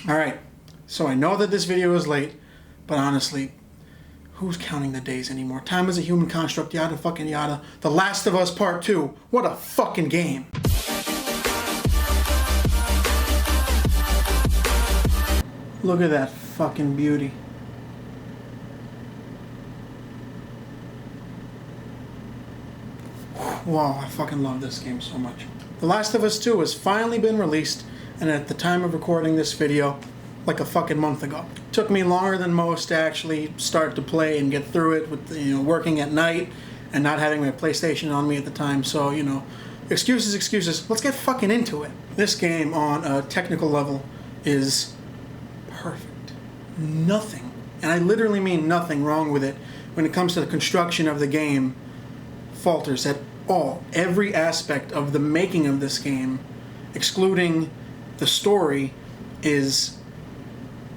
Alright, so I know that this video is late, but honestly, who's counting the days anymore? Time is a human construct, yada fucking yada. The Last of Us Part 2, what a fucking game. Look at that fucking beauty. Wow, I fucking love this game so much. The Last of Us 2 has finally been released, and at the time of recording this video, like a fucking month ago. It took me longer than most to actually start to play and get through it with, working at night and not having my PlayStation on me at the time, so, excuses. Let's get fucking into it. This game on a technical level is perfect. Nothing, and I literally mean nothing wrong with it when it comes to the construction of the game falters at all. Every aspect of the making of this game, excluding the story, it's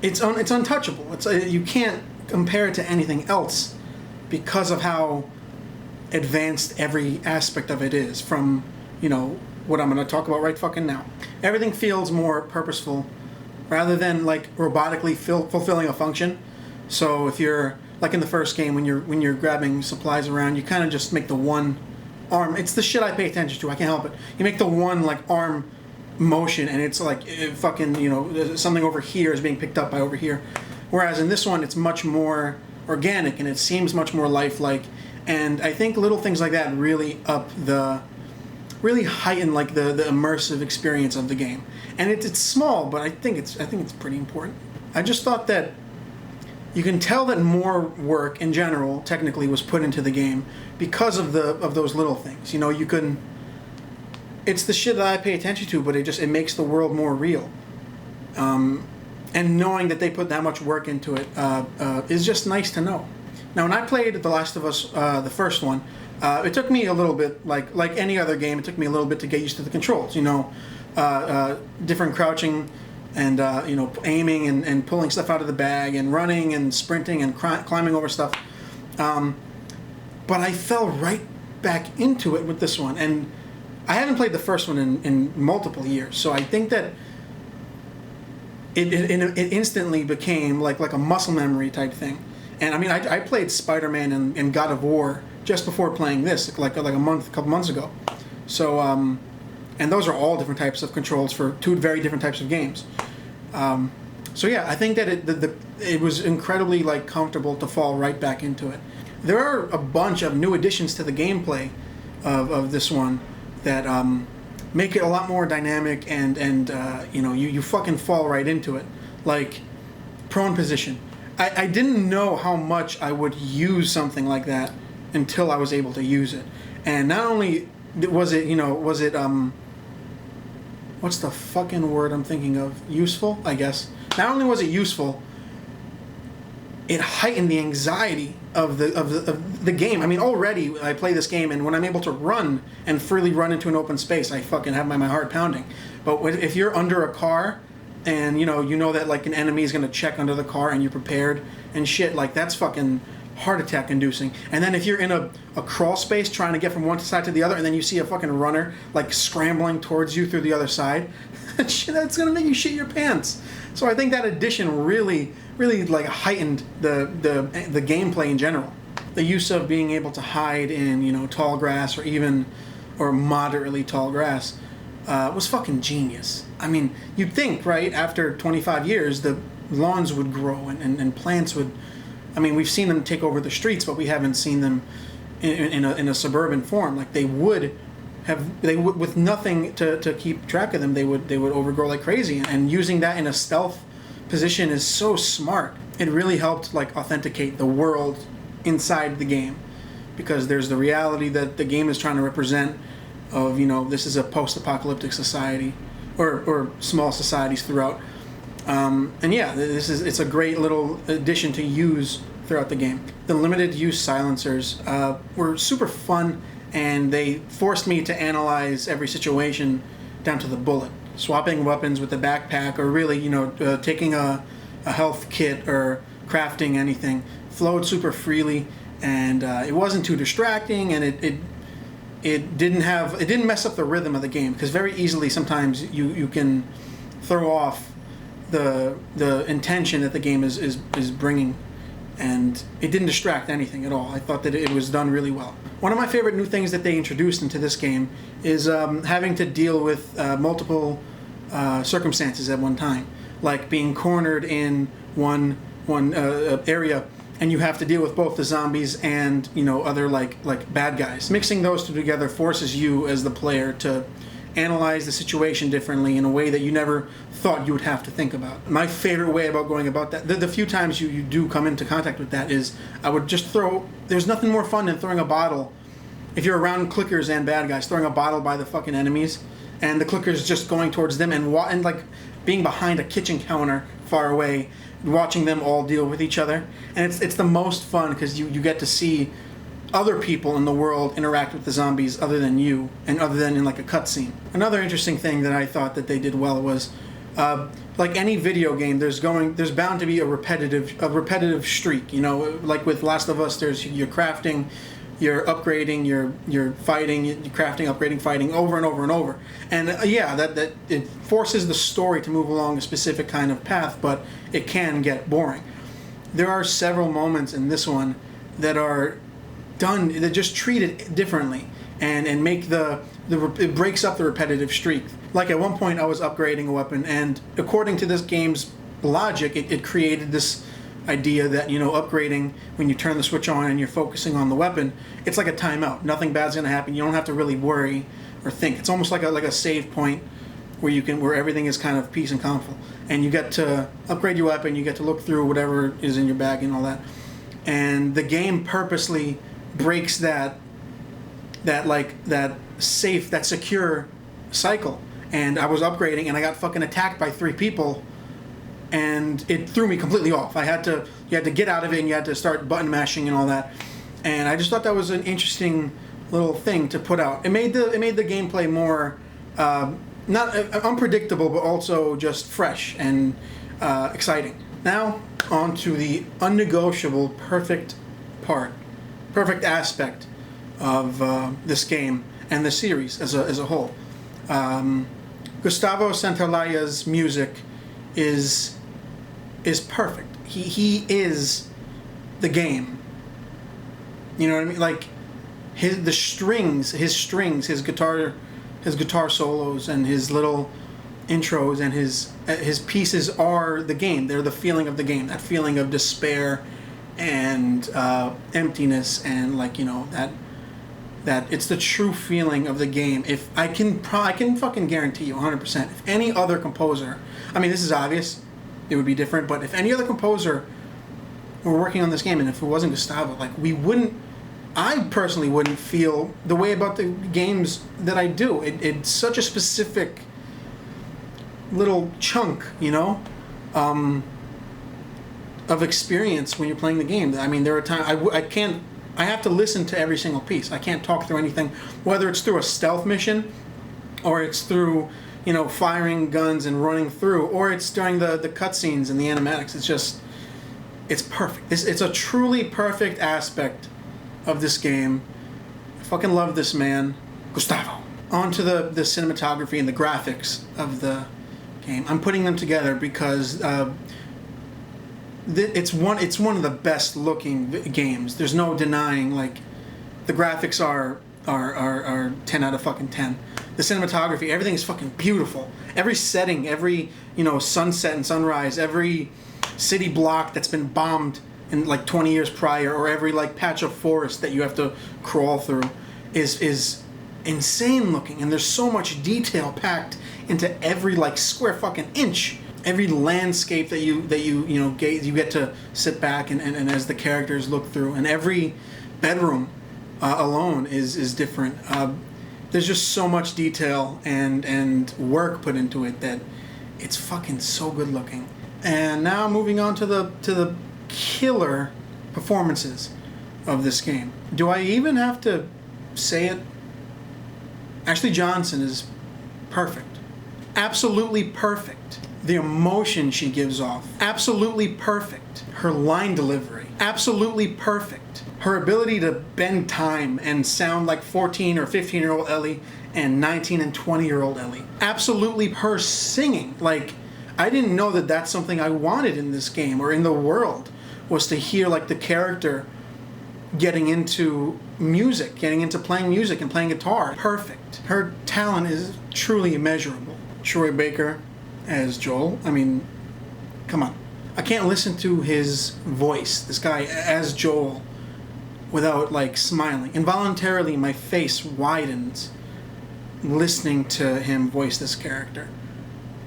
untouchable. You can't compare it to anything else because of how advanced every aspect of it is, from what I'm going to talk about right fucking now. Everything feels more purposeful rather than like robotically fulfilling a function. So if you're like in the first game, when you're grabbing supplies around, you kind of just make the one arm. It's the shit I pay attention to. I can't help it. You make the one like arm motion, and it's like something over here is being picked up by over here. Whereas in this one, it's much more organic and it seems much more lifelike. And I think little things like that really heighten like the immersive experience of the game. And it's small, but I think it's pretty important. I just thought that you can tell that more work in general, technically, was put into the game because of those little things. It's the shit that I pay attention to, but it makes the world more real. And knowing that they put that much work into it is just nice to know. Now, when I played The Last of Us, the first one, it took me a little bit, like any other game, it took me a little bit to get used to the controls. Different crouching and aiming and pulling stuff out of the bag and running and sprinting and climbing over stuff. But I fell right back into it with this one, and I haven't played the first one in multiple years, so I think that it instantly became like a muscle memory type thing. And I mean, I played Spider-Man and God of War just before playing this, like a couple months ago. So, and those are all different types of controls for two very different types of games. So yeah, I think that it was incredibly comfortable to fall right back into it. There are a bunch of new additions to the gameplay of this one that make it a lot more dynamic, and you fucking fall right into it. Like prone position. I didn't know how much I would use something like that until I was able to use it. And not only was it what's the fucking word I'm thinking of? Useful, I guess. Not only was it useful, it heightened the anxiety of the game. I mean, already I play this game, and when I'm able to run and freely run into an open space, I fucking have my heart pounding. But if you're under a car, and you know that like an enemy is gonna check under the car, and you're prepared and shit, that's fucking heart attack inducing. And then if you're in a crawl space trying to get from one side to the other, and then you see a fucking runner scrambling towards you through the other side, that's gonna make you shit your pants. So I think that addition really heightened the gameplay in general. The use of being able to hide in tall grass or moderately tall grass was fucking genius. I mean, you'd think, right, after 25 years the lawns would grow and plants would. I mean, we've seen them take over the streets, but we haven't seen them in a suburban form. They would with nothing to keep track of them, they would overgrow like crazy. And using that in a stealth position is so smart. It really helped authenticate the world inside the game, because there's the reality that the game is trying to represent of this is a post-apocalyptic society or small societies throughout. And yeah, it's a great little addition to use throughout the game. The limited use silencers were super fun, and they forced me to analyze every situation down to the bullet. Swapping weapons with the backpack, or really taking a health kit or crafting anything, flowed super freely, and it wasn't too distracting, and it didn't mess up the rhythm of the game, because very easily sometimes you can throw off the intention that the game is bringing, and it didn't distract anything at all. I thought that it was done really well. One of my favorite new things that they introduced into this game is having to deal with multiple circumstances at one time, like being cornered in one area, and you have to deal with both the zombies and other like bad guys. Mixing those two together forces you as the player to analyze the situation differently in a way that you never thought you would have to think about. My favorite way about going about that, the few times you do come into contact with that, is I would just there's nothing more fun than throwing a bottle, if you're around clickers and bad guys, throwing a bottle by the fucking enemies, and the clickers just going towards them, and like being behind a kitchen counter far away, watching them all deal with each other. And it's the most fun because you get to see other people in the world interact with the zombies other than you, and other than in like a cutscene. Another interesting thing that I thought that they did well was, like any video game, there's bound to be a repetitive streak. Like with Last of Us, there's you're crafting, you're upgrading, you're fighting, you're crafting, upgrading, fighting over and over and over. And that it forces the story to move along a specific kind of path, but it can get boring. There are several moments in this one that are done, that just treat it differently and make it breaks up the repetitive streak. Like at one point I was upgrading a weapon, and according to this game's logic, it created this idea that upgrading, when you turn the switch on and you're focusing on the weapon, it's like a timeout. Nothing bad's gonna happen. You don't have to really worry or think. It's almost like a save point where everything is kind of peace and calmful, and you get to upgrade your weapon, you get to look through whatever is in your bag and all that. And the game purposely breaks that secure cycle. And I was upgrading and I got fucking attacked by 3 people, and it threw me completely off. You had to get out of it, and you had to start button mashing and all that. And I just thought that was an interesting little thing to put out. It made the gameplay more not unpredictable, but also just fresh and exciting. Now on to the unnegotiable perfect aspect of this game and the series as a whole. Gustavo Santaolla's music is perfect. He is the game. You know what I mean? Like his strings, his guitar solos, and his little intros, and his pieces are the game. They're the feeling of the game. That feeling of despair and emptiness, and that it's the true feeling of the game. If I can fucking guarantee you 100%, if any other composer, I mean, this is obvious, it would be different, but if any other composer were working on this game, and if it wasn't Gustavo, I personally wouldn't feel the way about the games that I do. It's such a specific little chunk, of experience when you're playing the game. I mean, there are times I have to listen to every single piece. I can't talk through anything, whether it's through a stealth mission, or it's through, firing guns and running through, or it's during the cutscenes and the animatics. It's perfect. It's a truly perfect aspect of this game. I fucking love this man, Gustavo. On to the cinematography and the graphics of the game. I'm putting them together because it's one of the best looking games. There's no denying. The graphics are 10 out of fucking 10. The cinematography, everything is fucking beautiful. Every setting, every sunset and sunrise, every city block that's been bombed in 20 years prior, or every patch of forest that you have to crawl through is insane looking. And there's so much detail packed into every square fucking inch. Every landscape that you get to sit back and as the characters look through, and every bedroom alone is different. There's just so much detail and work put into it that it's fucking so good looking. And now moving on to the killer performances of this game. Do I even have to say it? Ashley Johnson is perfect. Absolutely perfect. The emotion she gives off, absolutely perfect. Her line delivery, absolutely perfect. Her ability to bend time and sound like 14 or 15-year-old Ellie and 19 and 20-year-old Ellie. Absolutely. Her singing, I didn't know that that's something I wanted in this game or in the world, was to hear like the character getting into music, getting into playing music and playing guitar. Perfect. Her talent is truly immeasurable. Troy Baker as Joel, I mean, come on. I can't listen to his voice, this guy as Joel, without like smiling. Involuntarily my face widens listening to him voice this character.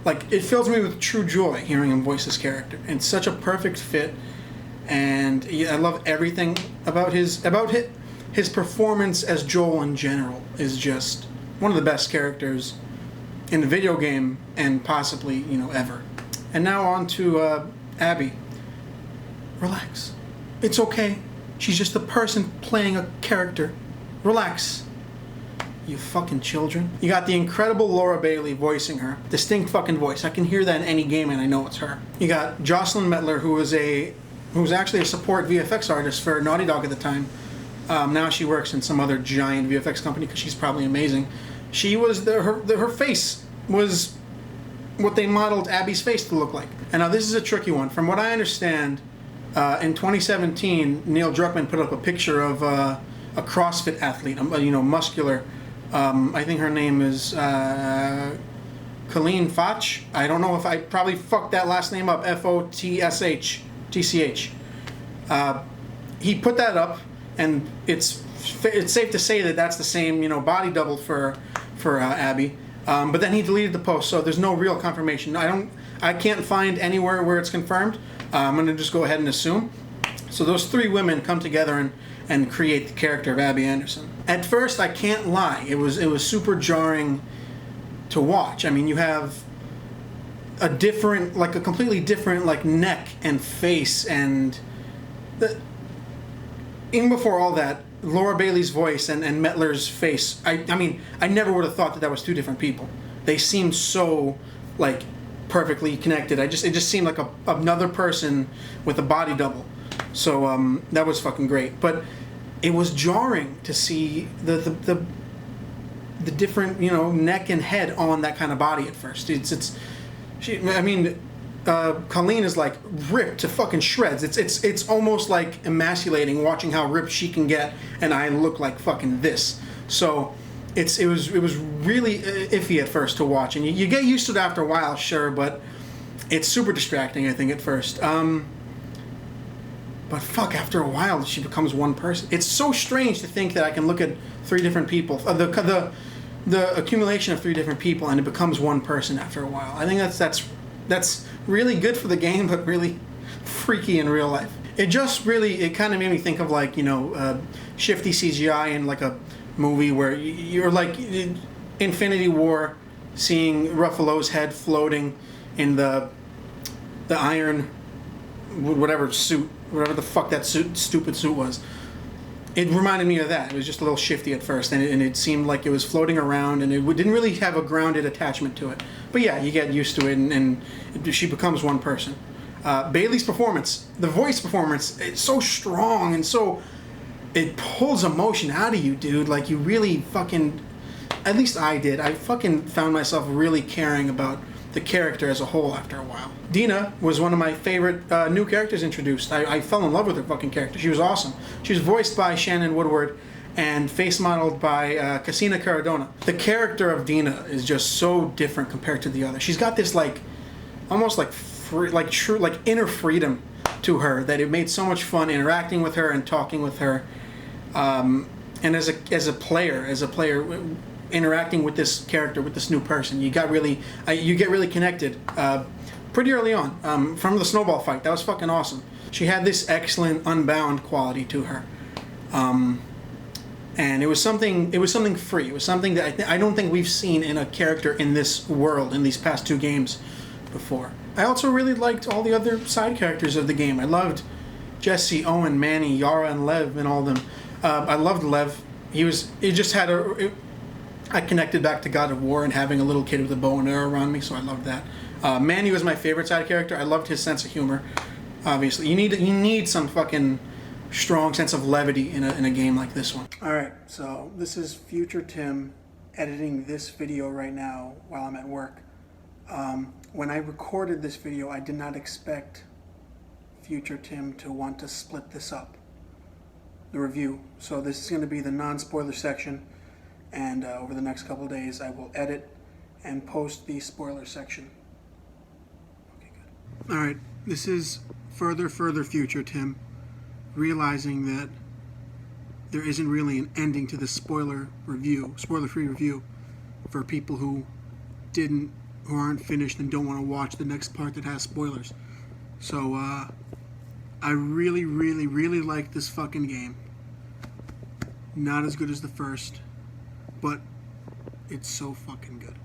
Like, it fills me with true joy hearing him voice this character. It's such a perfect fit, and I love everything about his performance as Joel in general is just one of the best characters in the video game and possibly, ever. And now on to Abby. Relax. It's okay. She's just a person playing a character. Relax. You fucking children. You got the incredible Laura Bailey voicing her. Distinct fucking voice. I can hear that in any game and I know it's her. You got Jocelyn Mettler, who was actually a support VFX artist for Naughty Dog at the time. Now she works in some other giant VFX company because she's probably amazing. She was her face was what they modeled Abby's face to look like. And now this is a tricky one. From what I understand, in 2017, Neil Druckmann put up a picture of a CrossFit athlete, muscular. I think her name is Colleen Foch. I don't know if I probably fucked that last name up. Fotsh TCH. He put that up, and it's safe to say that that's the same body double for Abby. But then he deleted the post, so there's no real confirmation. I can't find anywhere where it's confirmed. I'm gonna just go ahead and assume. So those three women come together and create the character of Abby Anderson. At first, I can't lie, it was super jarring to watch. I mean, you have a completely different neck and face, and even before all that, Laura Bailey's voice and Mettler's face. I mean, I never would have thought that was two different people. They seemed so perfectly connected. It just seemed like another person with a body double. So that was fucking great. But it was jarring to see the different neck and head on that kind of body at first. Colleen is ripped to fucking shreds. It's almost emasculating watching how ripped she can get, and I look like fucking this. So it was really iffy at first to watch, and you get used to it after a while, sure, but it's super distracting I think at first. But fuck, after a while she becomes one person. It's so strange to think that I can look at three different people, the accumulation of three different people, and it becomes one person after a while. I think that's really good for the game, but really freaky in real life. It kind of made me think of shifty CGI in a movie where you're Infinity War, seeing Ruffalo's head floating in the iron, whatever the fuck that stupid suit was. It reminded me of that. It was just a little shifty at first, and it seemed like it was floating around, and it didn't really have a grounded attachment to it. But yeah, you get used to it, and she becomes one person. Bailey's performance, the voice performance, it's so strong, and so it pulls emotion out of you, dude. You really fucking, at least I did. I fucking found myself really caring about the character as a whole after a while. Dina was one of my favorite new characters introduced. I fell in love with her fucking character. She was awesome. She was voiced by Shannon Woodward and face modeled by Cassina Caradona. The character of Dina is just so different compared to the other. She's got this almost true inner freedom to her that it made so much fun interacting with her and talking with her. And as a player interacting with this character, with this new person, you get really connected pretty early on from the snowball fight. That was fucking awesome. She had this excellent unbound quality to her, and it was something free. It was something that I don't think we've seen in a character in this world in these past two games before. I also really liked all the other side characters of the game. I loved Jesse, Owen, Manny, Yara, and Lev, and all of them. I loved Lev. I connected back to God of War and having a little kid with a bow and arrow around me, so I loved that. Manny was my favorite side character. I loved his sense of humor. Obviously, you need some fucking strong sense of levity in a game like this one. All right, so this is Future Tim editing this video right now while I'm at work. when I recorded this video, I did not expect future Tim to want to split this up, the review. So this is going to be the non-spoiler section, and over the next couple of days I will edit and post the spoiler section. Okay, good. Alright, this is further future Tim, realizing that there isn't really an ending to the spoiler-free review for people who aren't finished and don't want to watch the next part that has spoilers. So, I really like this fucking game. Not as good as the first, but it's so fucking good.